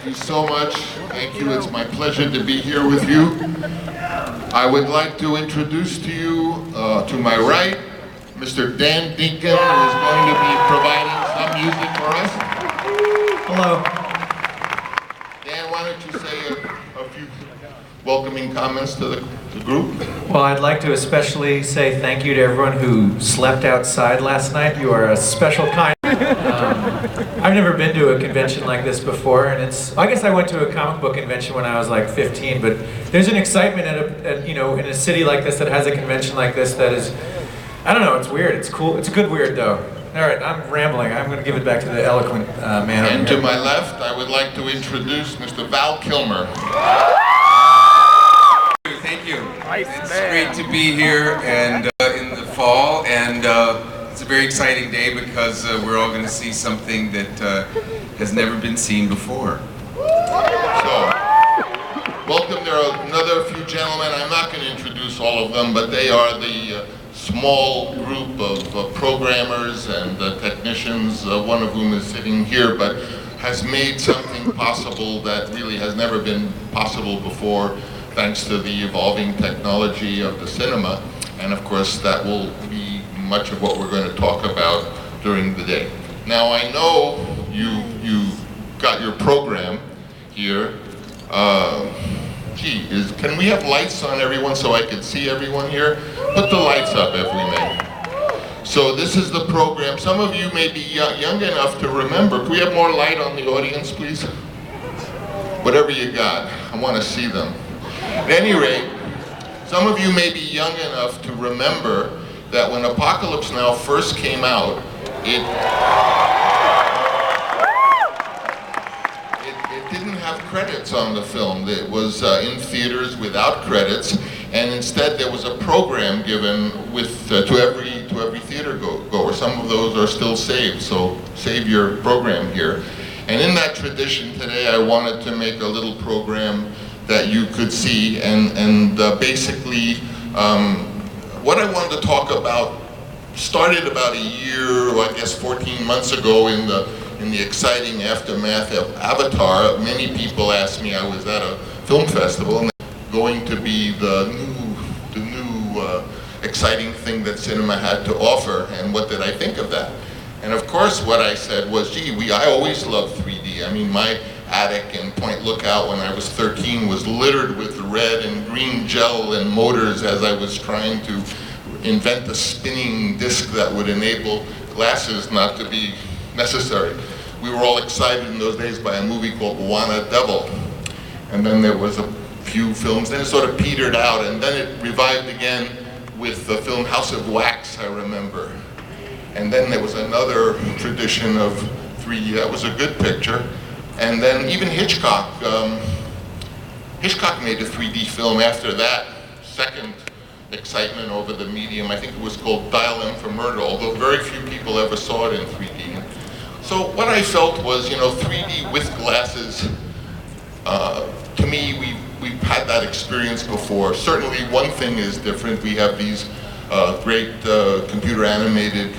you so much. Thank you. It's my pleasure to be here with you. I would like to introduce to you, to my right, Mr. Dan Deacon, who is going to be providing some music for us. Hello. Dan, why don't you say a few welcoming comments to the group? Well, I'd like to especially say thank you to everyone who slept outside last night. You are a special kind. I've never been to a convention like this before, and I guess I went to a comic book convention when I was like 15, but there's an excitement in a city like this that has a convention like this that is, I don't know, it's weird, it's cool, it's a good weird though. All right, I'm rambling. I'm going to give it back to the eloquent man. And to my left, I would like to introduce Mr. Val Kilmer. Thank you. It's great to be here and in the fall, and it's a very exciting day because we're all going to see something that has never been seen before. So, welcome. There are another few gentlemen. I'm not going to introduce all of them, but they are the small group of programmers and technicians, one of whom is sitting here, but has made something possible that really has never been possible before, thanks to the evolving technology of the cinema. And of course, that will be much of what we're going to talk about during the day. Now, I know you got your program here. Can we have lights on everyone so I can see everyone here? Put the lights up if we may. So this is the program. Some of you may be young enough to remember. Can we have more light on the audience, please? Whatever you got, I want to see them. At any rate, some of you may be young enough to remember that when Apocalypse Now first came out, it didn't have credits on the film. It was in theaters without credits, and instead there was a program given to every theater goer. Some of those are still saved, so save your program here. And in that tradition today, I wanted to make a little program that you could see, and basically what I wanted to talk about started about a year, or I guess 14 months ago in the exciting aftermath of Avatar. Many people asked me, I was at a film festival, and going to be the new exciting thing that cinema had to offer, and what did I think of that? And of course what I said was, gee, I always loved 3D. I mean, my attic in Point Lookout when I was 13 was littered with red and green gel and motors as I was trying to invent a spinning disc that would enable glasses not to be necessary. We were all excited in those days by a movie called Wanna Devil. And then there was a few films, then it sort of petered out, and then it revived again with the film House of Wax, I remember. And then there was another tradition of 3D, that was a good picture. And then even Hitchcock made a 3D film after that second excitement over the medium. I think it was called Dial M for Murder, although very few people ever saw it in 3D. So what I felt was, 3D with glasses, to me, we've had that experience before. Certainly one thing is different. We have these great computer animated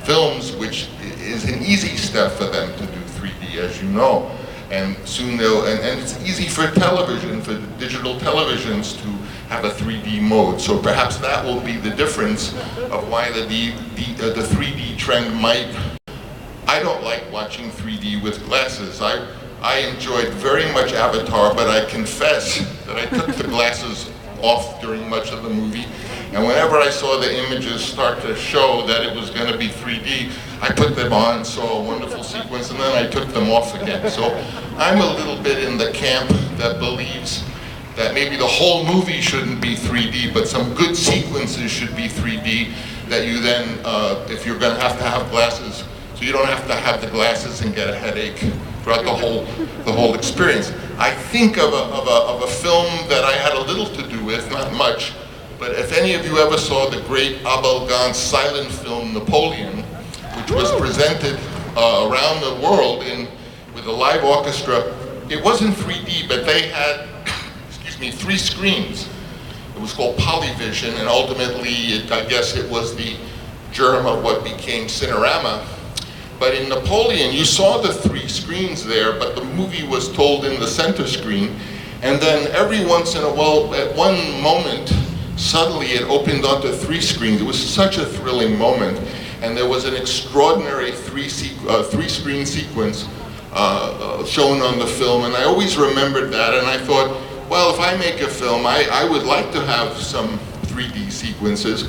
films, which is an easy step for them to do 3D, as you know, and soon and it's easy for television, for digital televisions to have a 3D mode. So perhaps that will be the difference of why the 3D trend might. I don't like watching 3D with glasses. I enjoyed very much Avatar, but I confess that I took the glasses off during much of the movie. And whenever I saw the images start to show that it was going to be 3D, I put them on, saw a wonderful sequence, and then I took them off again. So I'm a little bit in the camp that believes that maybe the whole movie shouldn't be 3D, but some good sequences should be 3D, that you then, if you're going to have glasses, so you don't have to have the glasses and get a headache throughout the whole experience. I think of a film that I had a little to do with, not much, but if any of you ever saw the great Abel Gance silent film Napoleon, which was presented around the world with a live orchestra, it wasn't 3D, but they had, 3 screens. It was called Polyvision, and ultimately, I guess it was the germ of what became Cinerama. But in Napoleon, you saw the 3 screens there, but the movie was told in the center screen. And then every once in a while, at one moment, suddenly it opened onto 3 screens. It was such a thrilling moment. And there was an extraordinary 3-screen sequence shown on the film. And I always remembered that. And I thought, well, if I make a film, I would like to have some 3D sequences.